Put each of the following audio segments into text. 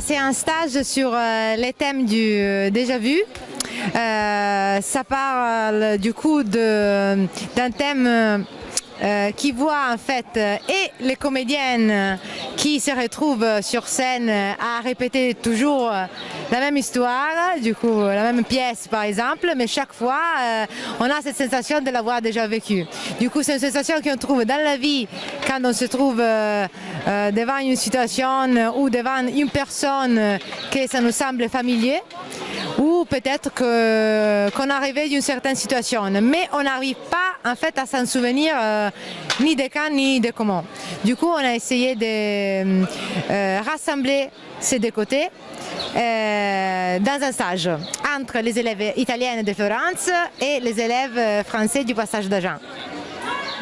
c'est un stage sur les thèmes du déjà vu. Ça parle du coup d'un thème qui voit en fait et les comédiennes qui se retrouvent sur scène à répéter toujours la même histoire, du coup la même pièce par exemple, mais chaque fois on a cette sensation de l'avoir déjà vécue. Du coup c'est une sensation qu'on trouve dans la vie quand on se trouve devant une situation ou devant une personne que ça nous semble familier, ou peut-être qu'on est arrivé d'une certaine situation, mais on n'arrive pas en fait à s'en souvenir ni des quand ni de comment. Du coup, on a essayé de rassembler ces deux côtés dans un stage entre les élèves italiennes de Florence et les élèves français du Passage d'Agen.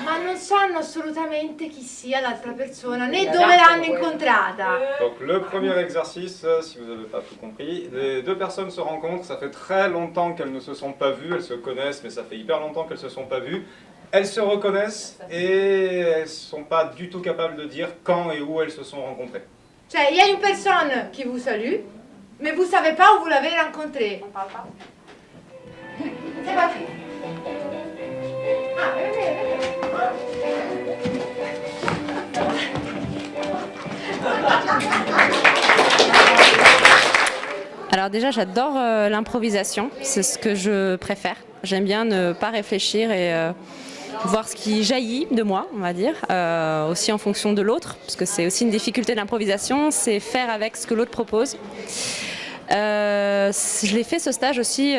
Ma non sanno assolutamente chi sia l'altra persona, né dove l'hanno incontrata. Donc le premier exercice, si vous n'avez pas tout compris, les deux personnes se rencontrent, ça fait très longtemps qu'elles ne se sont pas vues, elles se connaissent, mais ça fait hyper longtemps qu'elles ne se sont pas vues. Elles se reconnaissent et elles ne sont pas du tout capables de dire quand et où elles se sont rencontrées. Cioè, il y a une personne qui vous salue, mais vous ne savez pas où vous l'avez rencontrée. On parle pas. C'est pas fait. Ah, è vero. Alors déjà, j'adore l'improvisation, c'est ce que je préfère. J'aime bien ne pas réfléchir et voir ce qui jaillit de moi, on va dire, aussi en fonction de l'autre, parce que c'est aussi une difficulté de l'improvisation, c'est faire avec ce que l'autre propose. Je l'ai fait ce stage aussi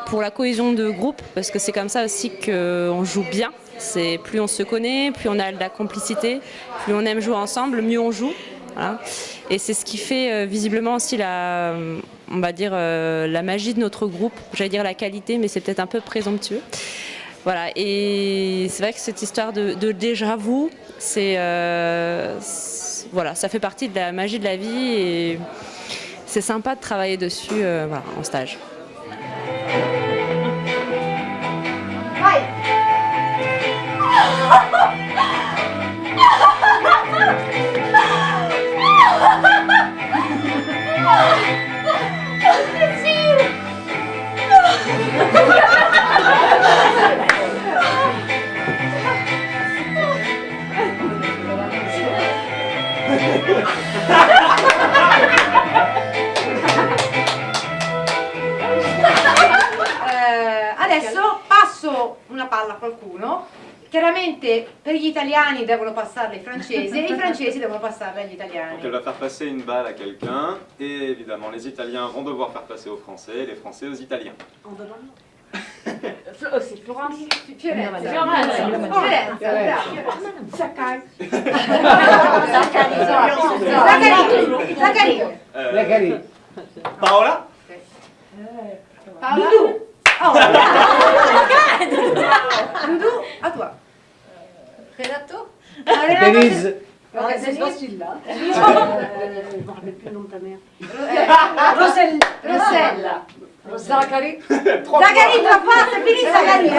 pour la cohésion de groupe, parce que c'est comme ça aussi qu'on joue bien. C'est plus on se connaît, plus on a de la complicité, plus on aime jouer ensemble, mieux on joue. Voilà. Et c'est ce qui fait visiblement aussi on va dire, la magie de notre groupe. J'allais dire la qualité, mais c'est peut-être un peu présomptueux. Voilà. Et c'est vrai que cette histoire de déjà vu, voilà, ça fait partie de la magie de la vie et c'est sympa de travailler dessus voilà, en stage. Adesso passo una palla a qualcuno. Chiaramente per gli italiani devono passarla ai francesi e i francesi devono passarla agli italiani. Donc elle va faire passer une balle à quelqu'un et évidemment les Italiens vont devoir faire passer aux Français et les Français aux Italiens. En donnant aussi, Florence, Fiorenza, Saccari. Zachary. Paola? Doudou. Oh. Doudou, à toi. Renato. Denise. C'est facile là. Je ne me rappelle plus le nom de ta mère. Rossella. Zachary. Zachary, trois fois, c'est fini Zachary.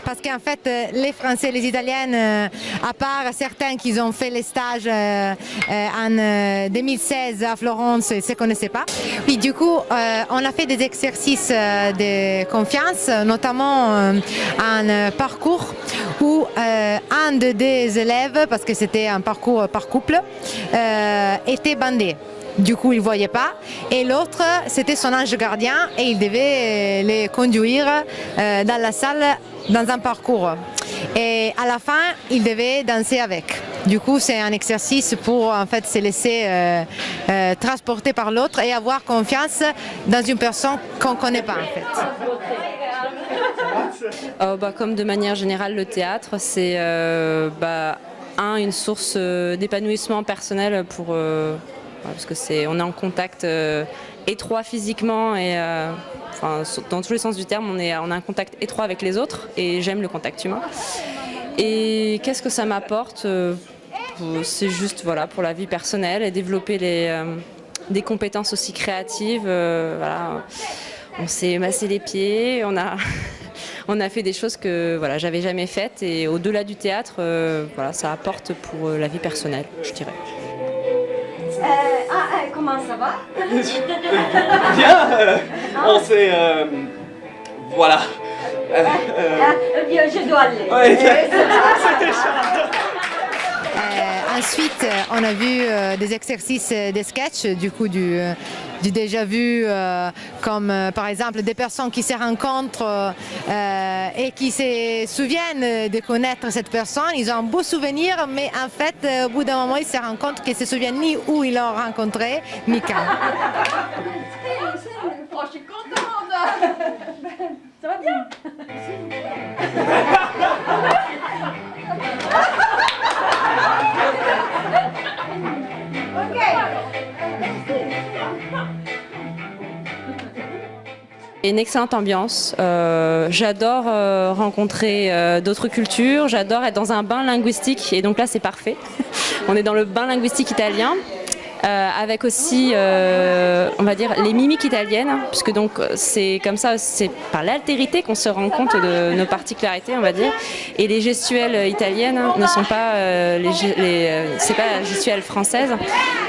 Parce qu'en fait, les Français et les Italiennes, à part certains qui ont fait les stages en 2016 à Florence, ne se connaissaient pas. Puis du coup, on a fait des exercices de confiance, notamment un parcours où un des élèves, parce que c'était un parcours par couple, était bandé. Du coup, il ne voyait pas. Et l'autre, c'était son ange gardien et il devait les conduire dans la salle dans un parcours. Et à la fin, il devait danser avec. Du coup, c'est un exercice pour en fait se laisser transporter par l'autre et avoir confiance dans une personne qu'on ne connaît pas en fait. Comme de manière générale, le théâtre, c'est une source d'épanouissement personnel pour... parce que on est en contact étroit physiquement et dans tous les sens du terme, on a un contact étroit avec les autres et j'aime le contact humain. Et qu'est-ce que ça m'apporte? C'est juste voilà, pour la vie personnelle et développer des compétences aussi créatives. Voilà. On s'est massé les pieds, on a fait des choses que voilà, j'avais jamais faites et au-delà du théâtre, voilà, ça apporte pour la vie personnelle, je dirais. Comment ça va? Bien, on s'est... voilà. Bien, je dois aller. Ouais, Ensuite, on a vu des exercices, des sketchs, du coup, du déjà vu, comme par exemple des personnes qui se rencontrent et qui se souviennent de connaître cette personne. Ils ont un beau souvenir, mais en fait, au bout d'un moment, ils se rendent compte qu'ils ne se souviennent ni où ils l'ont rencontré, ni quand. Oh, je suis contente. Ça va bien? Une excellente ambiance. J'adore rencontrer d'autres cultures. J'adore être dans un bain linguistique. Et donc là, c'est parfait. On est dans le bain linguistique italien. Avec aussi, on va dire, les mimiques italiennes, puisque donc c'est comme ça, c'est par l'altérité qu'on se rend compte de nos particularités, on va dire. Et les gestuelles italiennes ne sont pas c'est pas la gestuelle française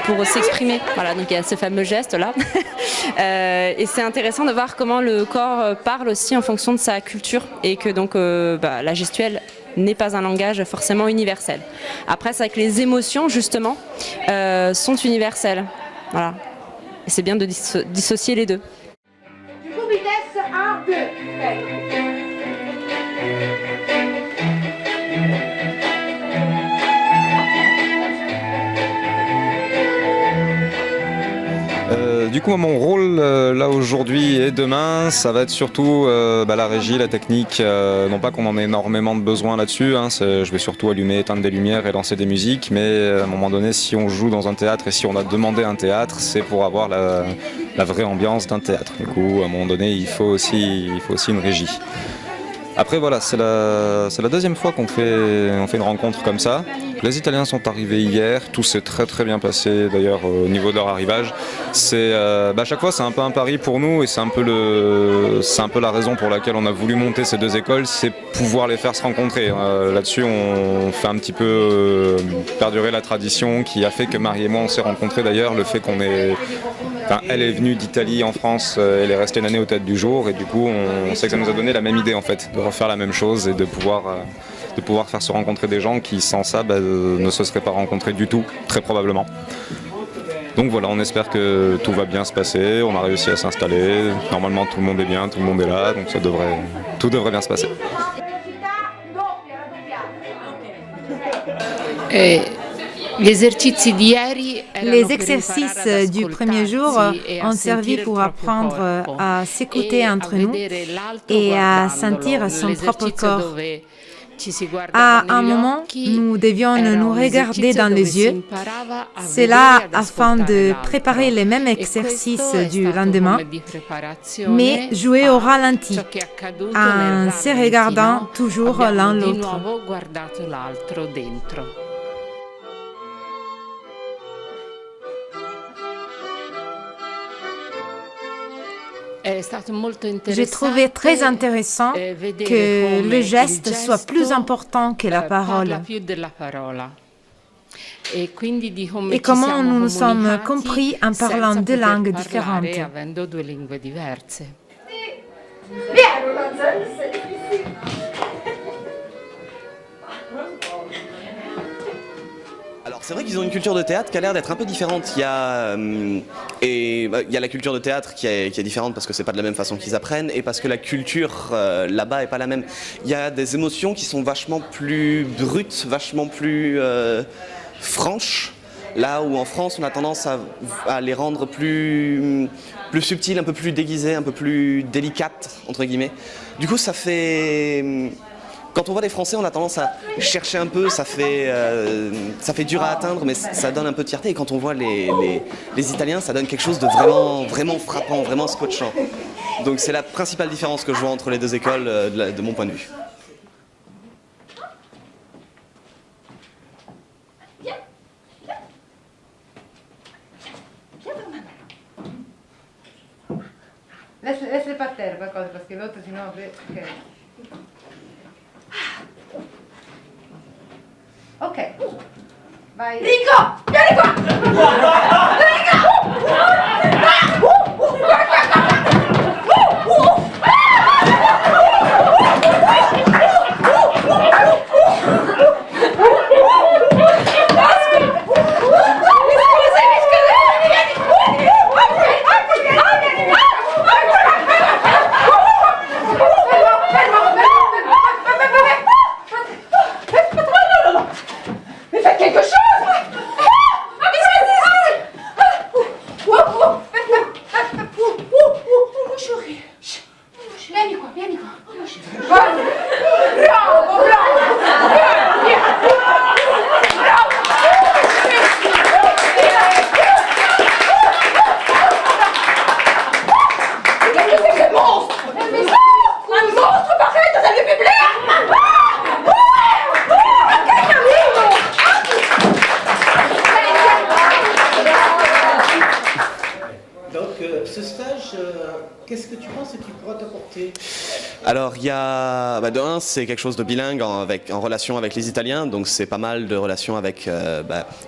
pour s'exprimer. Voilà, donc il y a ce fameux geste là. Et c'est intéressant de voir comment le corps parle aussi en fonction de sa culture et que donc la gestuelle n'est pas un langage forcément universel. Après, c'est vrai que les émotions, justement, sont universelles. Voilà. Et c'est bien de dissocier les deux. Du coup, vitesse 1, 2. Du coup, mon rôle là aujourd'hui et demain, ça va être surtout la régie, la technique. Non pas qu'on en ait énormément de besoin là-dessus, hein, je vais surtout allumer, éteindre des lumières et lancer des musiques, mais à un moment donné, si on joue dans un théâtre et si on a demandé un théâtre, c'est pour avoir la vraie ambiance d'un théâtre. Du coup, à un moment donné, il faut aussi une régie. Après voilà, c'est la deuxième fois on fait une rencontre comme ça. Les Italiens sont arrivés hier, tout s'est très très bien passé d'ailleurs au niveau de leur arrivage. À chaque fois c'est un peu un pari pour nous et c'est un peu la raison pour laquelle on a voulu monter ces deux écoles, c'est pouvoir les faire se rencontrer. Là-dessus on fait un petit peu perdurer la tradition qui a fait que Marie et moi on s'est rencontrés d'ailleurs, le fait qu'on est... elle est venue d'Italie en France, elle est restée une année au Théâtre du Jour et du coup on sait que ça nous a donné la même idée en fait, de refaire la même chose et de pouvoir faire se rencontrer des gens qui sans ça ne se seraient pas rencontrés du tout, très probablement. Donc voilà, on espère que tout va bien se passer, on a réussi à s'installer, normalement tout le monde est bien, tout le monde est là, donc tout devrait bien se passer. Les exercices du premier jour ont servi pour apprendre à s'écouter entre nous et à sentir son propre corps. À un moment, nous devions nous regarder dans les yeux. C'est là afin de préparer les mêmes exercices du lendemain, mais jouer au ralenti, en se regardant toujours l'un l'autre. J'ai trouvé très intéressant que le geste soit plus important que la parole. Et comment nous nous sommes compris en parlant deux langues différentes. Alors c'est vrai qu'ils ont une culture de théâtre qui a l'air d'être un peu différente. Il y a la culture de théâtre qui est différente parce que c'est pas de la même façon qu'ils apprennent et parce que la culture là-bas est pas la même. Il y a des émotions qui sont vachement plus brutes, vachement plus franches. Là où en France on a tendance à les rendre plus subtiles, un peu plus déguisées, un peu plus délicates entre guillemets. Du coup ça fait Quand on voit les Français, on a tendance à chercher un peu, ça fait dur à atteindre, mais ça donne un peu de fierté. Et quand on voit les Italiens, ça donne quelque chose de vraiment frappant, vraiment scotchant. Donc c'est la principale différence que je vois entre les deux écoles de mon point de vue. Laisse-le par terre, par contre, parce que l'autre, sinon, après... Ok. Vai. Rico! Vieni qua! Qu'est-ce que tu penses qu'il pourra t'apporter? Alors, il y a, de un, c'est quelque chose de bilingue en relation avec les Italiens, donc c'est pas mal de relations avec...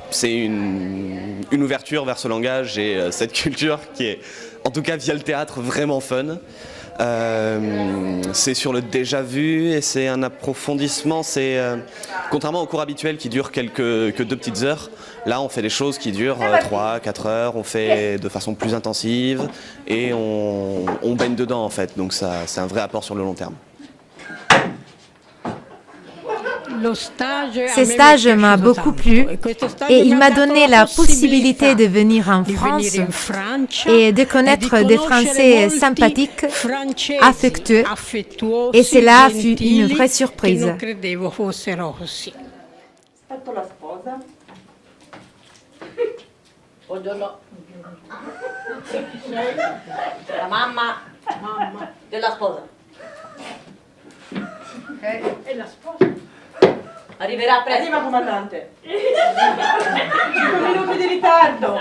c'est une ouverture vers ce langage et cette culture qui est, en tout cas via le théâtre, vraiment fun. C'est sur le déjà vu et c'est un approfondissement. C'est contrairement aux cours habituels qui durent que 2 petites heures, là on fait des choses qui durent 3-4 heures, on fait de façon plus intensive et on baigne dedans en fait, donc ça c'est un vrai apport sur le long terme. Ce stage m'a beaucoup plu et il m'a donné la possibilité de venir en France et de connaître des Français sympathiques, affectueux, et cela fut une vraie surprise. Aspetto la sposa. Buongiorno. La mamma della sposa. Ok. E la sposa? Arriverà presto. Arriva, comandante. 5 minuti di ritardo.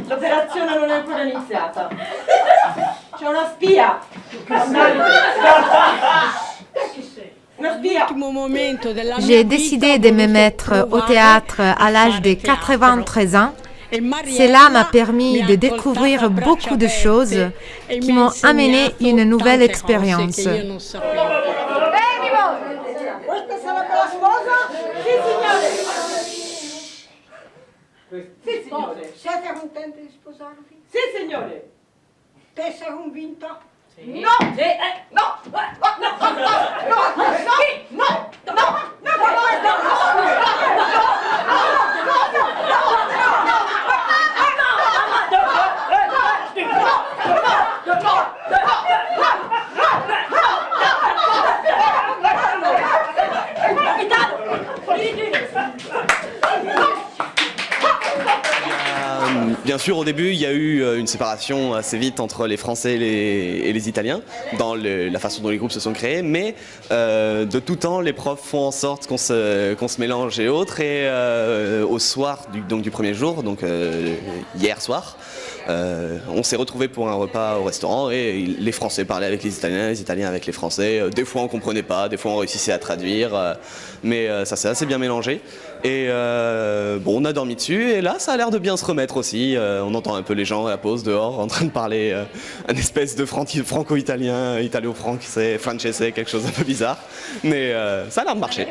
L'operazione non è ancora iniziata. C'è una spia. J'ai décidé de me mettre au théâtre à l'âge de 93 ans. Cela m'a permis de découvrir beaucoup de choses qui m'ont amené une nouvelle expérience. Questa sarà per la sposa? Sì, signore. Sì, signore. Siete contenti di sposarvi? Sì, signore. Te sei convinta? Sì. No! Sì, no! No! No! No! No! No! Bien sûr, au début, il y a eu une séparation assez vite entre les Français et les Italiens dans la façon dont les groupes se sont créés, mais de tout temps, les profs font en sorte qu'on se mélange et autres. Et au soir du premier jour, donc hier soir, on s'est retrouvés pour un repas au restaurant et les Français parlaient avec les Italiens avec les Français. Des fois, on comprenait pas, des fois, on réussissait à traduire, mais ça s'est assez bien mélangé. Et on a dormi dessus et là, ça a l'air de bien se remettre aussi. On entend un peu les gens à la pause dehors en train de parler un espèce de franco-italien, italo-français, francese, quelque chose un peu bizarre. Mais ça a l'air de marcher.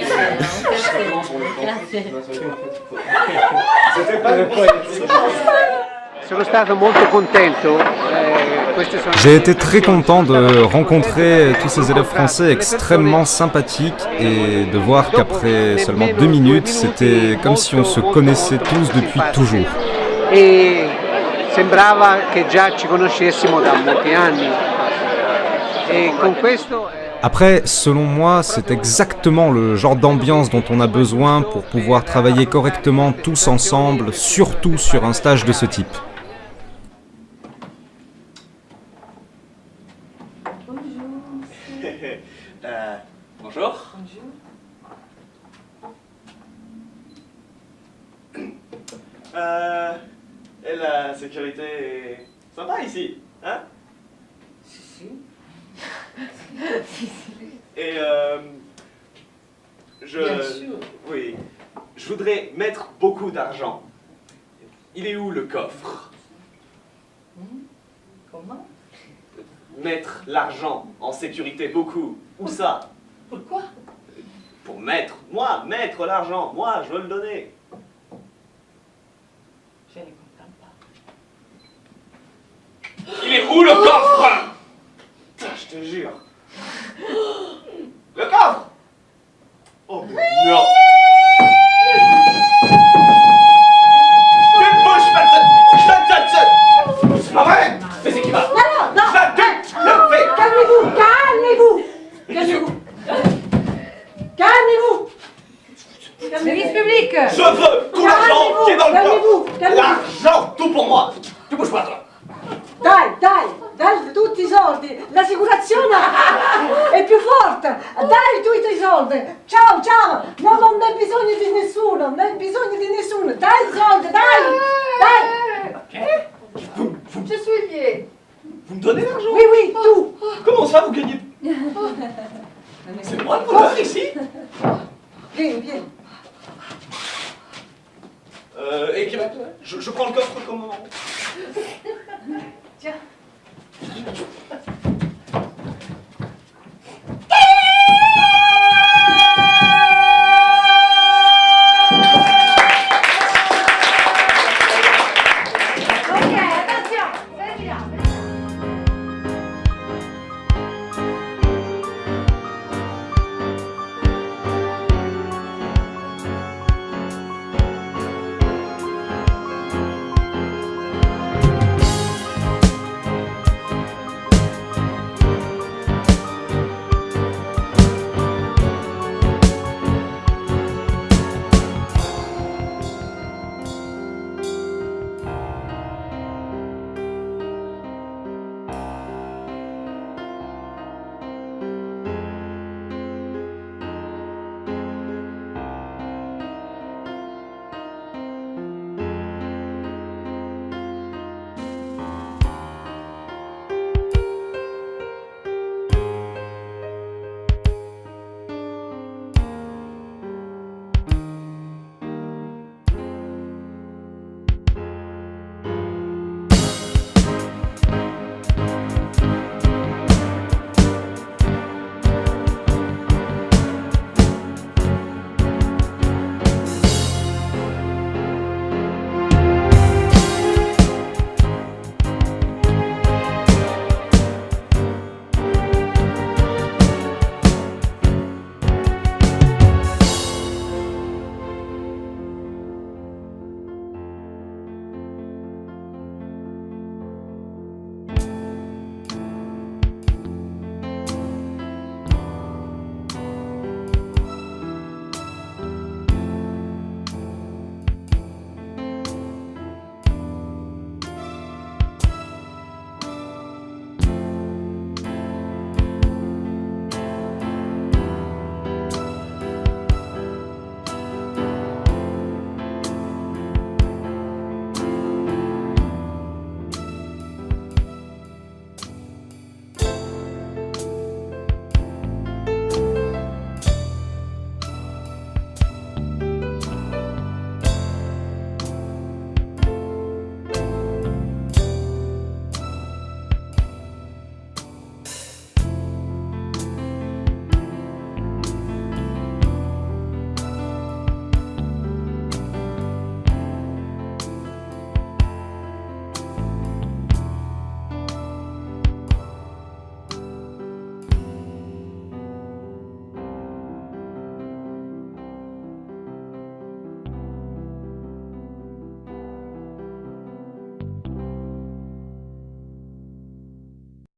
J'ai été très content de rencontrer tous ces élèves français extrêmement sympathiques et de voir qu'après seulement 2 minutes, c'était comme si on se connaissait tous depuis toujours. E sembrava che già ci conoscessimo da molti anni. E con questo Après, selon moi, c'est exactement le genre d'ambiance dont on a besoin pour pouvoir travailler correctement tous ensemble, surtout sur un stage de ce type. Bonjour. Et la sécurité est sympa ici, hein? Si. Et Bien sûr. Oui, je voudrais mettre beaucoup d'argent. Il est où le coffre? Comment? Mettre l'argent en sécurité, beaucoup. Où ça? Pourquoi? Pour mettre l'argent. Moi, je veux le donner. Je ne comprends pas. Il est où le coffre? Putain, je te jure. Le coffre! Oh mais non! Tu bouges, c'est pas vrai! Mais c'est qui va? Non! Calmez-vous! Service public. Je veux tout l'argent qui est dans le coffre! Calmez-vous! L'argent, tout pour moi! Tu bouges pas, toi! Dai tutti i soldi! L'assicurazione è più forte! Dai tutti i soldi! Ciao! Non hai bisogno di nessuno! Dai i soldi! Dai! Je suis lié. Vous me donnez l'argent? Oui, tout! Comment ça, vous gagnez? C'est moi le voleur ici? Vieni! Et je prends le coffre comment? Tiens.